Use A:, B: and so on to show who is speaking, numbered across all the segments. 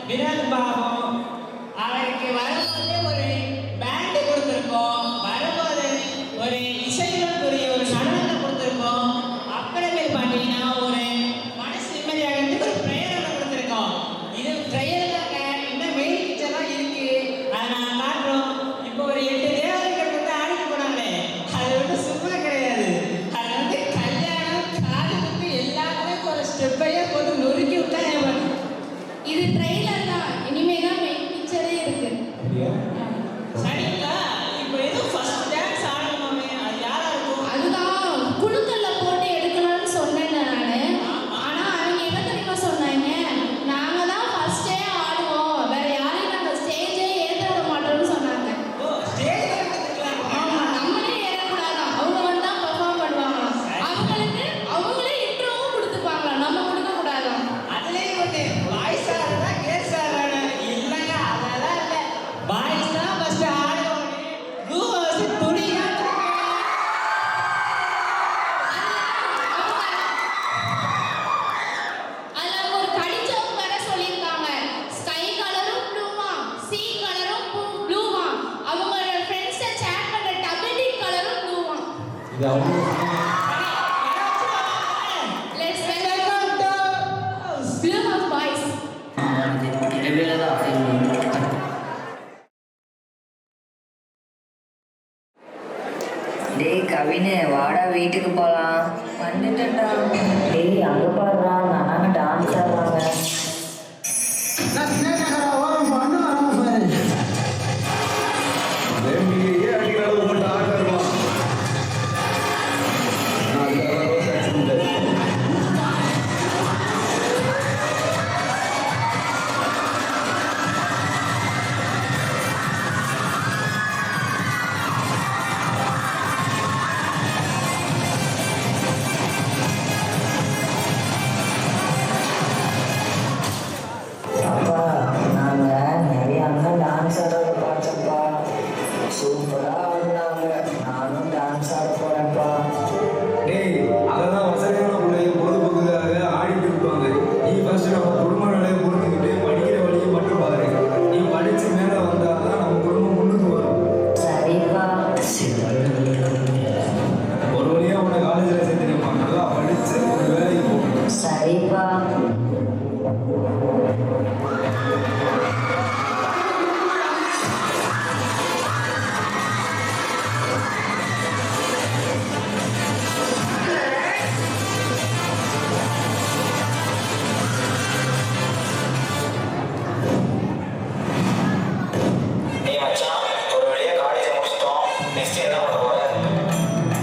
A: வினோத் பாபு அவருக்கு வரும்போது ஒரு பேண்ட் கொடுத்துருக்கோம், வரும்போது ஒரு இசையுடன்கூடிய ஒரு நடனத்தை கொடுத்துருக்கோம். அப்புறமேல் பார்த்தீங்கன்னா ஒரு மனசு நிம்மதியாக ஒரு ப்ரேயரை கொடுத்துருக்கோம். இது ப்ரேயர் தாங்க, இன்னும் மெயின் பிக்சர்லாம் இருக்கு, அதை நான் காட்டுறோம். இப்போ ஒரு 8 தேவதைகள் வந்து ஆடிட்டு போனாங்களே, அது வந்து சும்மா கிடையாது. அது வந்து கல்யாணம் காதுக்கு எல்லாமே ஒரு ஸ்டெப்பையே போட்டு நொறுக்கி விட்டா.
B: இது ட்ரெய்லர் தான், இனிமே தான் மெயின் பிக்சரே இருக்கு.
A: சரிங்களா? இப்போ ஏதோ ஃபர்ஸ்ட் டான்ஸ் ஆடணுமே, அது யாரா இருக்கும்?
B: அதுதான் குழுக்கல்ல போட்டு எடுக்கணும்னு சொன்னேன் நானு. ஆனா அவங்க என்ன தெரியுமா சொன்னாங்க, நாங்க தான் ஃபர்ஸ்டே ஆடுவோம், வேற யாரையும் நாங்க ஸ்டேஜே ஏற்ற விட மாட்டோம்னு சொன்னாங்க.
A: ஓ, ஸ்டேஜ் எடுத்துக்கலாம்.
B: ஆமா, நம்மளே ஏறக்கூடாது, அவங்க வந்து தான் பெர்ஃபார்ம் பண்ணுவாங்க. அவங்களே இன்ட்ரோவும் கொடுத்துப்பாங்க, நம்ம கொடுக்க கூடாது.
A: அதுலயே ஒண்ணு வாய்ஸ் ஆடுறதா கேஸ் ஆடுறானு இல்லைங்க, அதெல்லாம் இல்லை. வாய்ஸ் தான் ஃபர்ஸ்ட் ஆடுவோம். ரூஹாஸ் துணியா
B: அதுல ஒரு கடிச்சவங்க வேற சொல்லியிருக்காங்க, ஸ்கை கலரும் ப்ளூவா, சி கலரும் ப்ளூவா, அவங்களோட ஃப்ரெண்ட்ஸை சேட் பண்ற டபுள் கலரும் ப்ளூவா. Let's welcome to blue house boys.
C: டேய் கவினு, வாடா வீட்டுக்கு போகலாம். வந்துட்டேன்டா. டேய் அங்கே பாடுறா, நாங்கள் டான்ஸ் ஆடுறாங்க. அப்பா, நாங்கள் நிறைய அங்கே டான்ஸ் ஆடுறத பார்த்தோம்ப்பா. சூப்பராக ஆடினாங்க. நானும் டான்ஸ் ஆட போகிறேன்ப்பா.
D: டேய், அதெல்லாம் வசதியான பிள்ளைங்க பொழுதுபோக்குக்காக ஆடிட்டு இருப்பாங்க. நீ ஃபர்ஸ்ட் நம்ம குடும்ப நிலையை புரிஞ்சுக்கிட்டு படிக்கிற வழியை மட்டும் பாரு. நீ படிச்சு மேலே வந்தால் தான் நம்ம குடும்பம் முன்னுக்கு வரும்.
C: சரிப்பா.
D: ஒரு வழியாக உன்னை காலேஜில் சேர்த்துருப்பா. நல்லா படிச்சு ஒரு வேலைக்கு போகணும்.
C: சரிப்பா.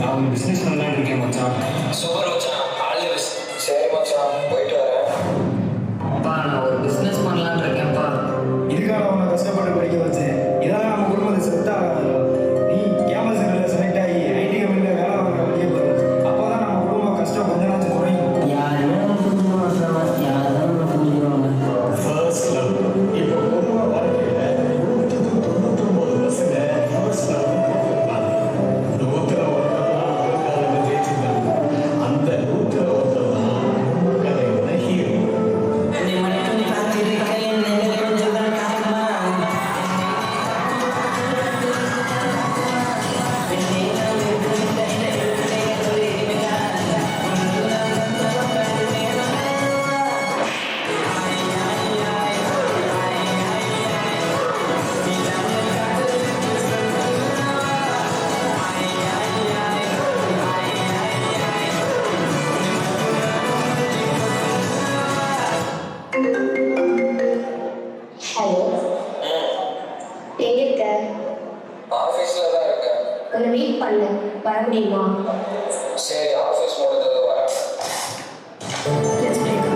E: நான் பிஸ்னஸ் பண்ணலான்னு இருக்கேன் மச்சான்.
F: சூப்பர் மச்சான், ஆல் தி பெஸ்ட். சரி மச்சான், போயிட்டு வரேன்.
C: அப்பா, நான் ஒரு பிஸ்னஸ் பண்ணலான்னு இருக்கேன்ப்பா.
D: இதுக்காக உன்னை கஷ்டப்பட்டு படிக்க வச்சேன். இதெல்லாம் நம்ம குடும்பத்தை செட் ஆகாது. நீ கேம்பஸ் செலக்ட் ஆகி ஐடி கம்பெனியில் வேலை வாங்குற வழியே வரும். அப்போ தான் நம்ம குடும்ப கஷ்டம் கொஞ்ச நாள் குறையும்.
C: யாரும் புரிஞ்சுவாங்க, யாரும் புரிஞ்சுவாங்க.
E: First love. இப்போ பொதுவாக வாழ்க்கையில் 99% ஃபர்ஸ்ட் லவ் போட்டுருப்பாங்க. 100ல் ஒருத்தர் ஜெயிச்சிருக்காங்க. அந்த 100ல் ஒருத்தர் தான் கதையோட ஹீரோ.
B: ஹலோ, எங்க இருக்க?
F: ஆஃபீஸில் தான் இருக்கேன்.
B: கொஞ்சம் வெயிட் பண்ணு, வர முடியுமா?
F: சரி, ஆஃபீஸ் முடிஞ்சது வரேன்.
B: Let's break up.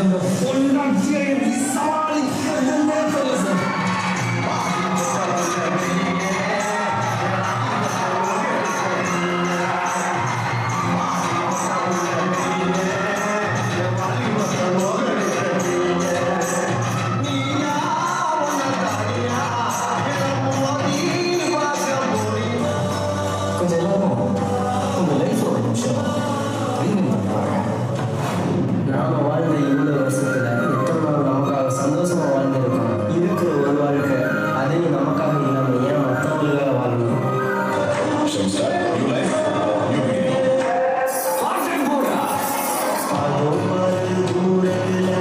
E: இந்த பொன்னாட்சியை எப்படி சமாளிக்கிறதுன்னே தெரியல சார். கொஞ்சம் எல்லாரும் உங்க லைஃப் ஒரு நிமிஷம் ரீவைண்ட் பண்ணுறாங்க.
G: நாம வாழ்ந்த இவ்வளோ வருஷத்துல எத்தனை நாள் நமக்காக சந்தோஷமா வாழ்ந்துருக்கோம். இருக்கிற ஒரு வாழ்க்கை அதையும் நமக்காக இல்லாமல் ஏன் மற்றவங்களுக்காக வாழணும்?
E: So start new life, new beginning. Starting போடா.
G: அதோ பாரு தூரத்துல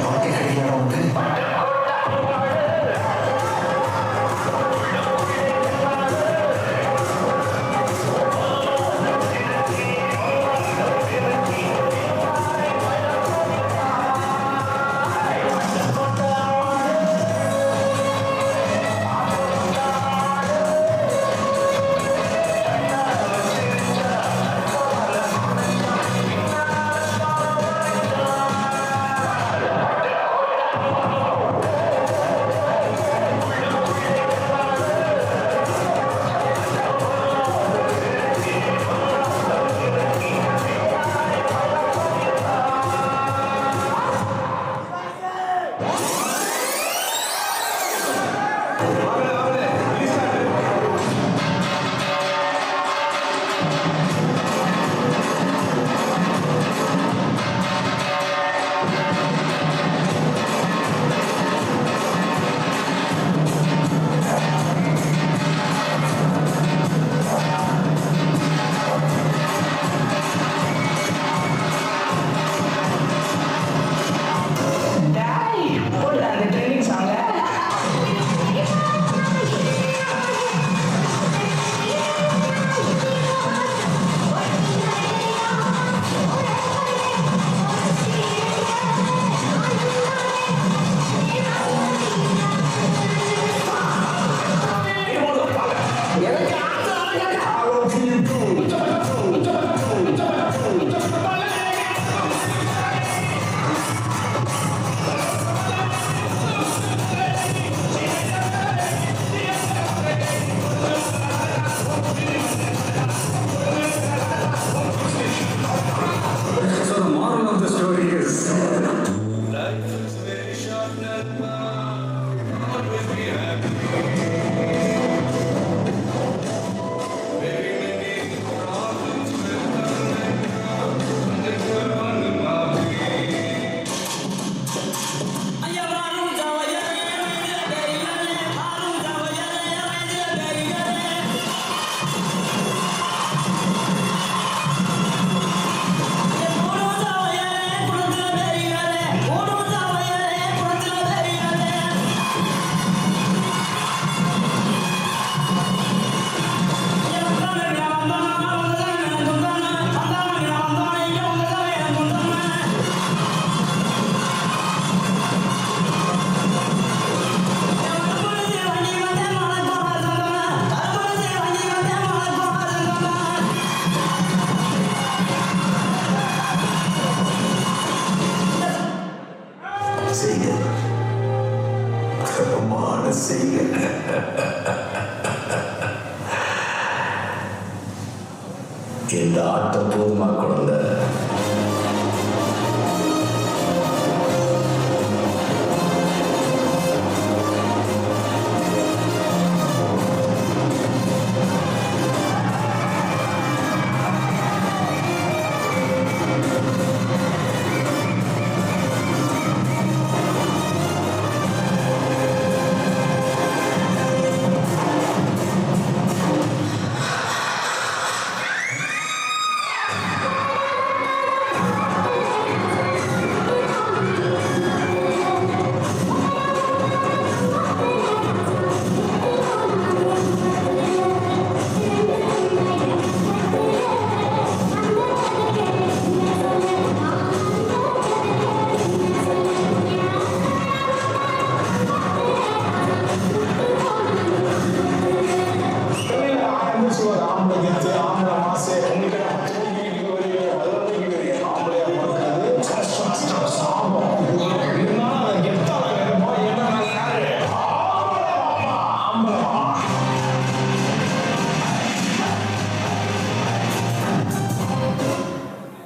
E: வாழ்க்கை கிடைக்கிறா உனக்கு?
D: So the moral of the story is
E: செய்க தரமான செய்க. இந்த ஆட்டம் போதுமா குழந்தை?